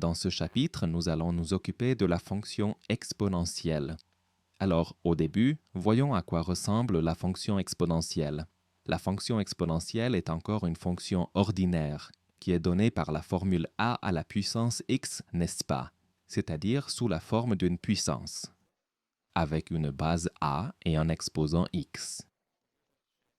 Dans ce chapitre, nous allons nous occuper de la fonction exponentielle. Alors, au début, voyons à quoi ressemble la fonction exponentielle. La fonction exponentielle est encore une fonction ordinaire, qui est donnée par la formule a à la puissance x, n'est-ce pas? C'est-à-dire sous la forme d'une puissance, avec une base a et un exposant x.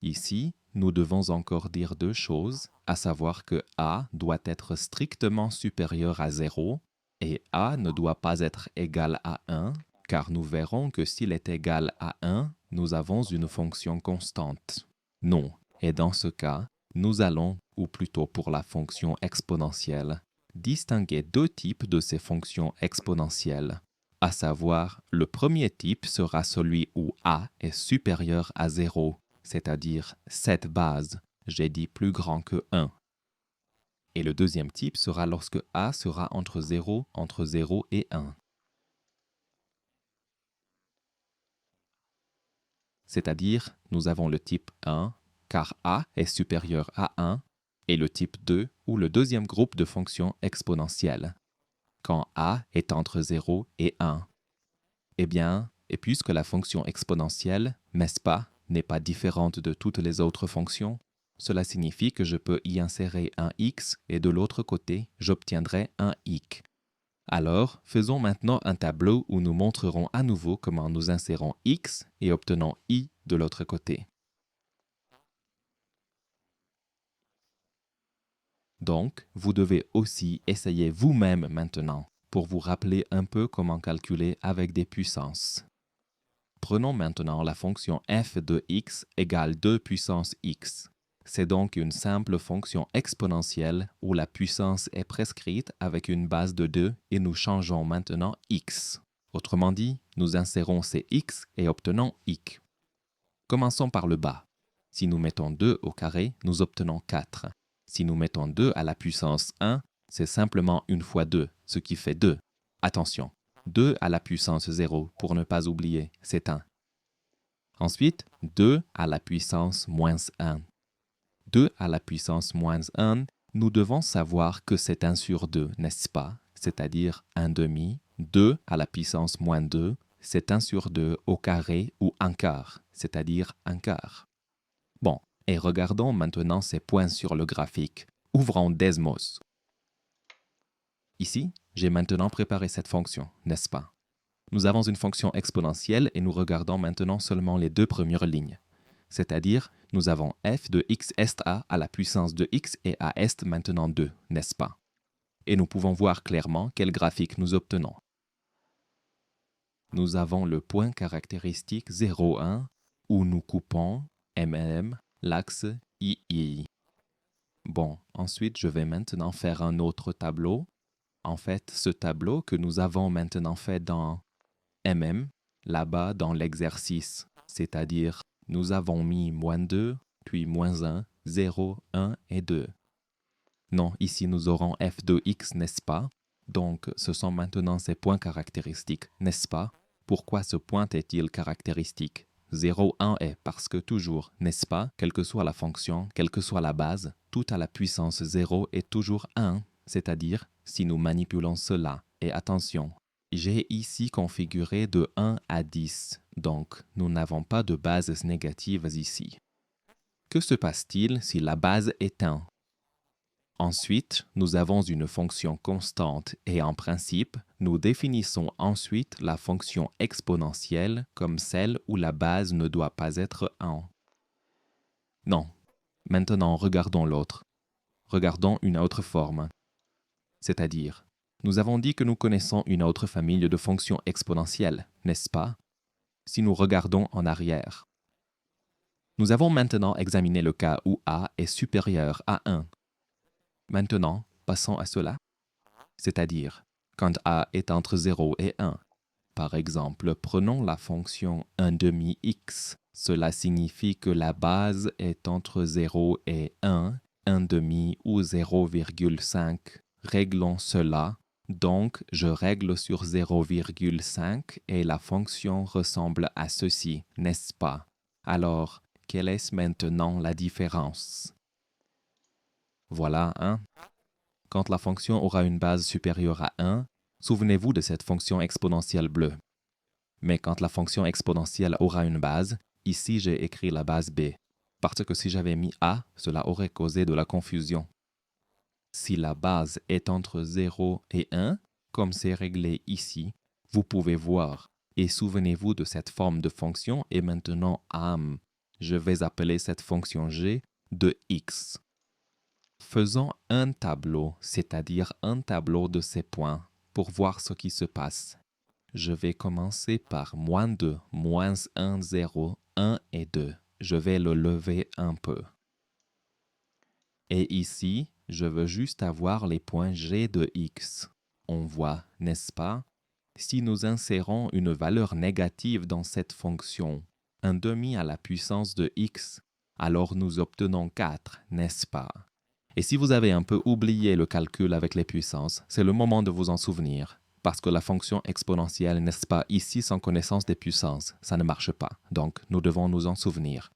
Ici, nous devons encore dire deux choses, à savoir que a doit être strictement supérieur à 0 et a ne doit pas être égal à 1, car nous verrons que s'il est égal à 1, nous avons une fonction constante. Non, et dans ce cas, nous allons, ou plutôt pour la fonction exponentielle, distinguer deux types de ces fonctions exponentielles. À savoir, le premier type sera celui où a est supérieur à 0, c'est-à-dire cette base, j'ai dit plus grand que 1. Et le deuxième type sera lorsque a sera entre 0 et 1. C'est-à-dire, nous avons le type 1, car a est supérieur à 1, et le type 2, ou le deuxième groupe de fonctions exponentielles, quand a est entre 0 et 1. Eh bien, et puisque la fonction exponentielle, n'est-ce pas, n'est pas différente de toutes les autres fonctions, cela signifie que je peux y insérer un x et de l'autre côté, j'obtiendrai un y. Alors, faisons maintenant un tableau où nous montrerons à nouveau comment nous insérons x et obtenons y de l'autre côté. Donc, vous devez aussi essayer vous-même maintenant pour vous rappeler un peu comment calculer avec des puissances. Prenons maintenant la fonction f de x égale 2 puissance x. C'est donc une simple fonction exponentielle où la puissance est prescrite avec une base de 2 et nous changeons maintenant x. Autrement dit, nous insérons ces x et obtenons y. Commençons par le bas. Si nous mettons 2 au carré, nous obtenons 4. Si nous mettons 2 à la puissance 1, c'est simplement 1 fois 2, ce qui fait 2. Attention, 2 à la puissance 0, pour ne pas oublier, c'est 1. Ensuite, 2 à la puissance moins 1. 2 à la puissance moins 1, nous devons savoir que c'est 1 sur 2, n'est-ce pas? C'est-à-dire 1 demi. 2 à la puissance moins 2, c'est 1 sur 2 au carré ou 1 quart, c'est-à-dire 1 quart. Bon, et regardons maintenant ces points sur le graphique. Ouvrons Desmos. Ici, j'ai maintenant préparé cette fonction, n'est-ce pas? Nous avons une fonction exponentielle et nous regardons maintenant seulement les deux premières lignes. C'est-à-dire, nous avons f de x est a à la puissance de x et a est maintenant 2, n'est-ce pas? Et nous pouvons voir clairement quel graphique nous obtenons. Nous avons le point caractéristique 0, 1 où nous coupons l'axe II. Bon, ensuite je vais maintenant faire un autre tableau. En fait, ce tableau que nous avons maintenant fait dans là-bas dans l'exercice, c'est-à-dire nous avons mis moins 2, puis moins 1, 0, 1 et 2. Non, ici nous aurons f de x, n'est-ce pas? Donc ce sont maintenant ces points caractéristiques, n'est-ce pas? Pourquoi ce point est-il caractéristique? 0, 1 est parce que toujours, n'est-ce pas? Quelle que soit la fonction, quelle que soit la base, tout à la puissance 0 est toujours 1, c'est-à-dire si nous manipulons cela. Et attention, j'ai ici configuré de 1 à 10, donc nous n'avons pas de bases négatives ici. Que se passe-t-il si la base est 1? Ensuite, nous avons une fonction constante et en principe, nous définissons ensuite la fonction exponentielle comme celle où la base ne doit pas être 1. Non. Maintenant, regardons l'autre. Regardons une autre forme. C'est-à-dire, nous avons dit que nous connaissons une autre famille de fonctions exponentielles, n'est-ce pas? Si nous regardons en arrière. Nous avons maintenant examiné le cas où a est supérieur à 1. Maintenant, passons à cela. C'est-à-dire, quand a est entre 0 et 1. Par exemple, prenons la fonction 1 demi x. Cela signifie que la base est entre 0 et 1, 1 demi ou 0,5. Réglons cela. Donc, je règle sur 0,5 et la fonction ressemble à ceci, n'est-ce pas? Alors, quelle est maintenant la différence? Voilà, hein? quand la fonction aura une base supérieure à 1, souvenez-vous de cette fonction exponentielle bleue. Mais quand la fonction exponentielle aura une base, ici j'ai écrit la base b, parce que si j'avais mis a, cela aurait causé de la confusion. Si la base est entre 0 et 1, comme c'est réglé ici, vous pouvez voir. Et souvenez-vous de cette forme de fonction et maintenant am. Je vais appeler cette fonction g de x. Faisons un tableau, c'est-à-dire un tableau de ces points, pour voir ce qui se passe. Je vais commencer par moins 2, moins 1, 0, 1 et 2. Je vais le lever un peu. Et ici, je veux juste avoir les points g de x. On voit, n'est-ce pas? Si nous insérons une valeur négative dans cette fonction, un demi à la puissance de x, alors nous obtenons 4, n'est-ce pas? Et si vous avez un peu oublié le calcul avec les puissances, c'est le moment de vous en souvenir. Parce que la fonction exponentielle, n'est-ce pas, ici sans connaissance des puissances, ça ne marche pas. Donc, nous devons nous en souvenir.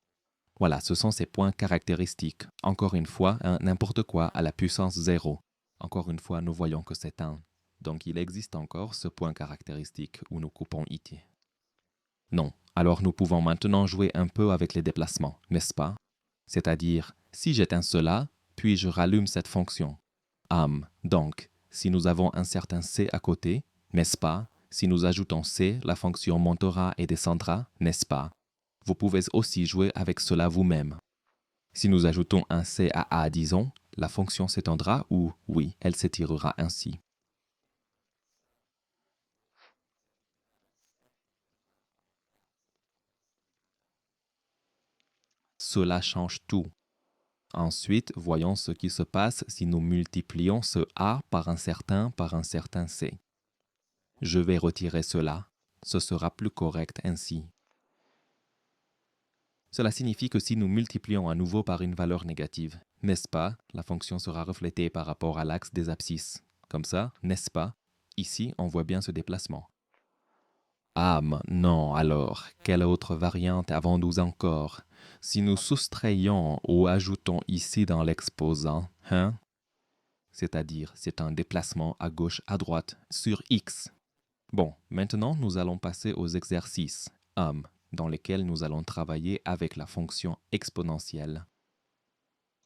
Voilà, ce sont ces points caractéristiques. Encore une fois, n'importe quoi à la puissance 0. Encore une fois, nous voyons que c'est 1. Donc, il existe encore ce point caractéristique où nous coupons it. Non. Alors, nous pouvons maintenant jouer un peu avec les déplacements, n'est-ce pas? C'est-à-dire, si j'éteins cela, puis je rallume cette fonction. Donc, si nous avons un certain c à côté, n'est-ce pas? Si nous ajoutons c, la fonction montera et descendra, n'est-ce pas? Vous pouvez aussi jouer avec cela vous-même. Si nous ajoutons un c à a, disons, la fonction s'étendra ou, oui, elle s'étirera ainsi. Cela change tout. Ensuite, voyons ce qui se passe si nous multiplions ce a par un certain c. Je vais retirer cela. Ce sera plus correct ainsi. Cela signifie que si nous multiplions à nouveau par une valeur négative, n'est-ce pas, la fonction sera reflétée par rapport à l'axe des abscisses. Comme ça, n'est-ce pas? Ici, on voit bien ce déplacement. Non, alors, quelle autre variante avons-nous encore? Si nous soustrayons ou ajoutons ici dans l'exposant, c'est-à-dire c'est un déplacement à gauche, à droite, sur x. Bon, maintenant nous allons passer aux exercices, dans lesquels nous allons travailler avec la fonction exponentielle.